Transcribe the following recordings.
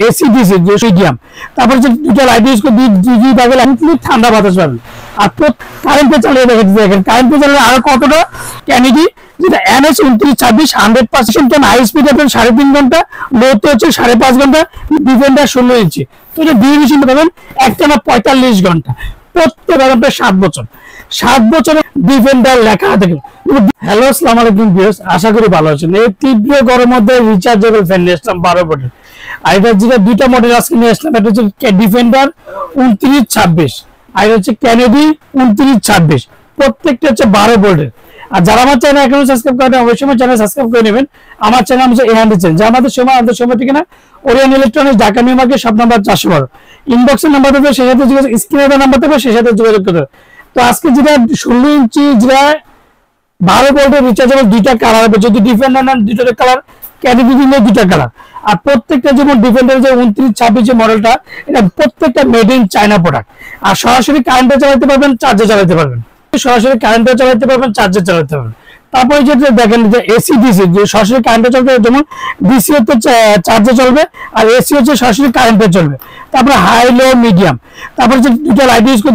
AC দিছে যে medium, তারপর যে দুটো লাইট ইউজ করে দুই ভাগে ঠান্ডা বাতাস পাবেন। আর কারেন্টে চালিয়ে দেখেন কারেন্টে চালিয়ে আরো কতটা ক্যানিডি যেটা NS 2926 100% হাই স্পিড আপনার 3.5 ঘন্টা, লোতে হচ্ছে 5.5 ঘন্টা, ডিফেন্ডার 16 ইঞ্চি। তো এটা ডিউরেশন পাবেন একটানা 45 ঘন্টা, প্রত্যেক আপনার 7 বছর। 7 বছরে ডিফেন্ডার লেখা দেখেন। হ্যালো আসসালামু আলাইকুম ভিউয়ার্স, আশা করি ভালো আছেন। এই তীব্র গরমের মধ্যে রিচার্জেবল ফ্যান নিয়ে আসলাম 12 ভোল্টের। আর এটা যেটা দুইটা মডেল আজকে নিয়ে আসলাম, এটা হচ্ছে ডিফেন্ডার 2926 আর এটা হচ্ছে ক্যানেডি 2926, প্রত্যেকটা হচ্ছে 12 ভোল্টের। আর যারা আমার চ্যানেল এখনো সাবস্ক্রাইব করেন অবশ্যই আমার চ্যানেল সাবস্ক্রাইব করে নেবেন। আমার চ্যানেল হচ্ছে এহান্ডি চ্যানেল, যা আমাদের সময় ঠিকানা Orion Electronics, Dhaka New Market, shop number 412। ইনবক্সের নাম্বার দেবে, সেই সাথে যোগাযোগ, স্ক্রিনের নাম্বার দেবে, সেই সাথে যোগাযোগ করতে হবে। তো আজকে যেটা 16 ইঞ্চি যেটা 12 ভোল্টের রিচার্জেবল দুইটা কালার হবে, যদি ডিফেন্ডার নেন দুইটার কালার, ক্যাটাগরি দিলে দুইটা কালার। আর প্রত্যেকটা যেমন ডিফেন্ডার যে 2926 যে মডেলটা, এটা প্রত্যেকটা মেড ইন চায়না প্রোডাক্ট। আর সরাসরি কারেন্টে চালাতে পারবেন, চার্জে চালাতে পারবেন, সরাসরি কারেন্টে চালাতে পারবেন, চার্জে চালাতে পারবেন। তারপরে যেটা দেখেন যে এসি ডিসি, যে সরাসরি কারেন্টে চলবে, যেমন ডিসি হচ্ছে চার্জে চলবে আর এসি হচ্ছে সরাসরি কারেন্টে চলবে। তারপরে হাই লো মিডিয়াম, তারপরে যে দুটো লাইট ইউজ করে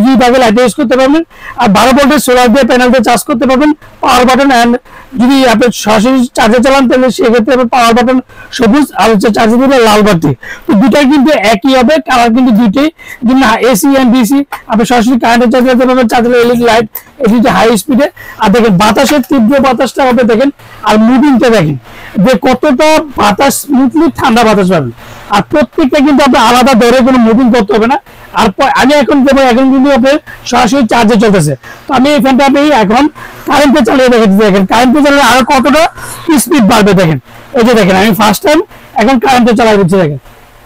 দুই ভাগে লাইট ইউজ করতে পারবেন। আর 12 ভোল্টের সোলার দিয়ে প্যানেল দিয়ে চার্জ করতে পারবেন, পাওয়ার বাটন। অ্যান্ড যদি আপনি সরাসরি চার্জে চালান তাহলে সেক্ষেত্রে পাওয়ার বাটন সবুজ, আর হচ্ছে চার্জে দিলে লাল বাতি। তো দুটাই কিন্তু একই হবে, কালার কিন্তু দুইটাই। যেমন এসি এন্ড ডিসি আপনি সরাসরি কারেন্টে চার্জ করতে পারবেন, চার্জে এলইডি লাইট, এদিকে হাই স্পিডে। আর দেখেন বাতাসের তীব্র বাতাসটা হবে দেখেন, আর মুভিংটা দেখেন যে কতটা বাতাস, স্মুথলি ঠান্ডা বাতাস পাবেন। আর প্রত্যেকটা কিন্তু আপনার আলাদা দরে কোনো মুভিং করতে হবে না। আর আমি এখন কিন্তু আপনার সরাসরি চার্জে চলতেছে। তো আমি এই ফ্যানটা আমি এখন কারেন্টে চালিয়ে দেখেন কারেন্টে চালিয়ে আরো কতটা স্পিড বাড়বে দেখেন। এই যে দেখেন আমি ফার্স্ট টাইম এখন কারেন্টে চালাই দিচ্ছি, দেখেন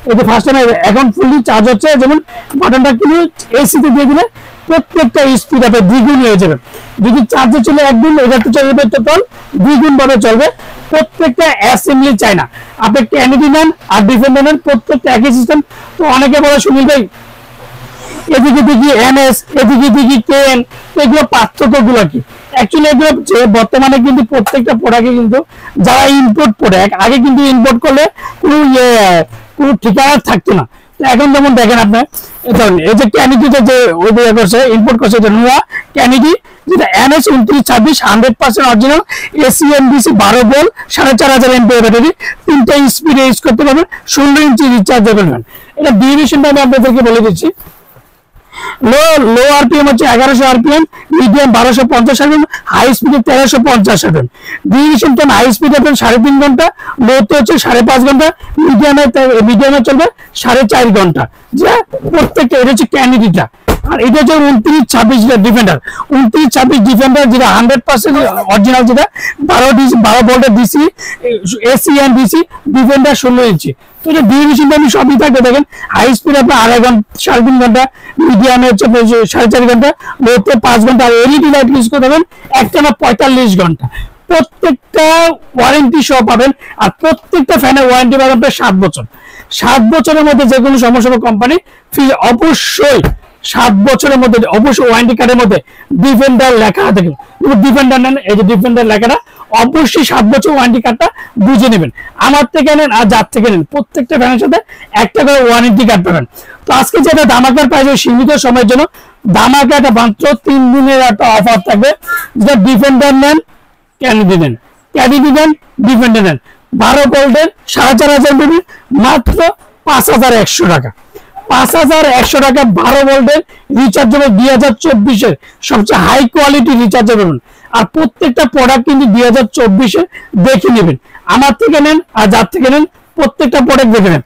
এই যে ফার্স্ট টাইম এখন ফুললি চার্জ হচ্ছে। যেমন বাটনটা কিন্তু এসিতে দিয়ে দিলে প্রত্যেকটা স্পিড আপনার দ্বিগুণ হয়ে যাবে। যদি চার্জে চলে একদিন, এটাতে চলবে টোটাল 2 গুণ ভাবে চলবে। প্রত্যেকটা অ্যাসেম্বলি চায়না। আপনি ক্যানেডি নেন আর ডিফেন্ডার নেন, প্রত্যেকটা একই সিস্টেম। তো অনেকে বলে সুনীল ভাই এদিকে দেখি NS, এদিকে দেখি KN, এগুলো পার্থক্য গুলো কি? অ্যাকচুয়ালি এগুলো বর্তমানে কিন্তু প্রত্যেকটা প্রোডাক্টে কিন্তু যারা ইম্পোর্ট প্রোডাক্ট, আগে কিন্তু ইম্পোর্ট করলে কোনো ঠিকানা থাকতো না। এখন যেমন দেখেন আপনার এই যে ক্যানিডিটা যে ওই করছে ইম্পোর্ট করছে, এটা নোয়া ক্যানিডি যেটা NS 2926 100% original, AC MDC 12 volt 4500 MPA battery, 3টা স্পিডে ইউজ করতে পারবেন, 16 ইঞ্চি রিচার্জেবল ফ্যান। এটা ডিউরেশনটা আমি আপনাদেরকে বলে দিচ্ছি। লো আরপিএম হচ্ছে 1100 আরপিএম, মিডিয়াম 1250 আরপিএম, হাই স্পিডে 1350 আরপিএম। ডিউরেশন টাইম হাই স্পিডে আপনার 3.5 ঘন্টা, লোতে হচ্ছে 5.5 ঘন্টা, মিডিয়ামে চলবে 4.5 ঘন্টা। যে প্রত্যেকটা এটা হচ্ছে ক্যানিডিটা। আর এটা হচ্ছে 2926 ডিফেন্ডার, 2926 ডিফেন্ডার যেটা 100% অরিজিনাল, যেটা 12 ভোল্টের DC, AC and DC, defender 16 inch. তো এটা ডিউরেশনটা আমি সবই থাকবে দেখেন। হাই স্পিড আপনার 2.5 ঘন্টা, 3.5 ঘন্টা, মিডিয়ামে হচ্ছে 4.5 ঘন্টা, লোতে 5 ঘন্টা। আর এলইডি লাইট ইউজ করতে পারবেন একটানা 45 ঘন্টা। প্রত্যেকটা ওয়ারেন্টি সহ পাবেন। আর প্রত্যেকটা ফ্যানের ওয়ারেন্টি পাবেন আপনার 7 বছর। 7 বছরের মধ্যে যে কোনো সমস্যা কোম্পানি ফ্রি, অবশ্যই 7 বছরের মধ্যে অবশ্যই ওয়ারেন্টি কার্ডের মধ্যে ডিফেন্ডার লেখা দেখেন। ডিফেন্ডার নেন, এই যে ডিফেন্ডার লেখাটা, অবশ্যই 7 বছর ওয়ারেন্টি কার্ডটা বুঝে নেবেন। আমার থেকে নেন আর যার থেকে নেন, প্রত্যেকটা ফ্যানের সাথে একটা করে ওয়ারেন্টি কার্ড পাবেন। তো আজকে যেটা ধামাকার প্রাইস, সীমিত সময়ের জন্য ধামাকাটা মাত্র 3 দিনের একটা অফার থাকবে। যেটা ডিফেন্ডার নেন, ক্যানিডি নেন, ক্যানিডি নেন, ডিফেন্ডার নেন, 12 ভোল্টের 4500 এমপি, মাত্র 5100 টাকা। 5100 টাকা 12 ভোল্টের রিচার্জেবল 2024-এর সবচেয়ে হাই কোয়ালিটি রিচার্জেবল। আর প্রত্যেকটা প্রোডাক্ট কিন্তু 2024-এ দেখে নেবেন। আমার থেকে নেন আর যার থেকে নেন, প্রত্যেকটা প্রোডাক্ট দেখে নেন।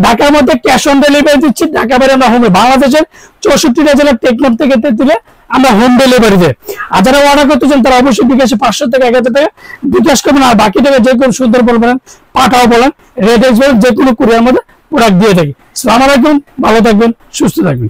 ঢাকার মধ্যে ক্যাশ অন ডেলিভারি দিচ্ছি, ঢাকা বাইরে আমরা হোমে, বাংলাদেশের 64টা জেলার টেকনোপ থেকে দিলে আমরা হোম ডেলিভারি দেয়। আর যারা অর্ডার করতে চান তারা অবশ্যই বিকাশে 500 থেকে 1000 টাকা বিকাশ করবেন। আর বাকি টাকা যে কোনো সুন্দর বলবেন, পাঠাও বলেন, রেড এক্স বলেন, যে কোনো কুরিয়ার মধ্যে প্রোডাক্ট দিয়ে থাকি। আসসালামু আলাইকুম, ভালো থাকবেন, সুস্থ থাকবেন।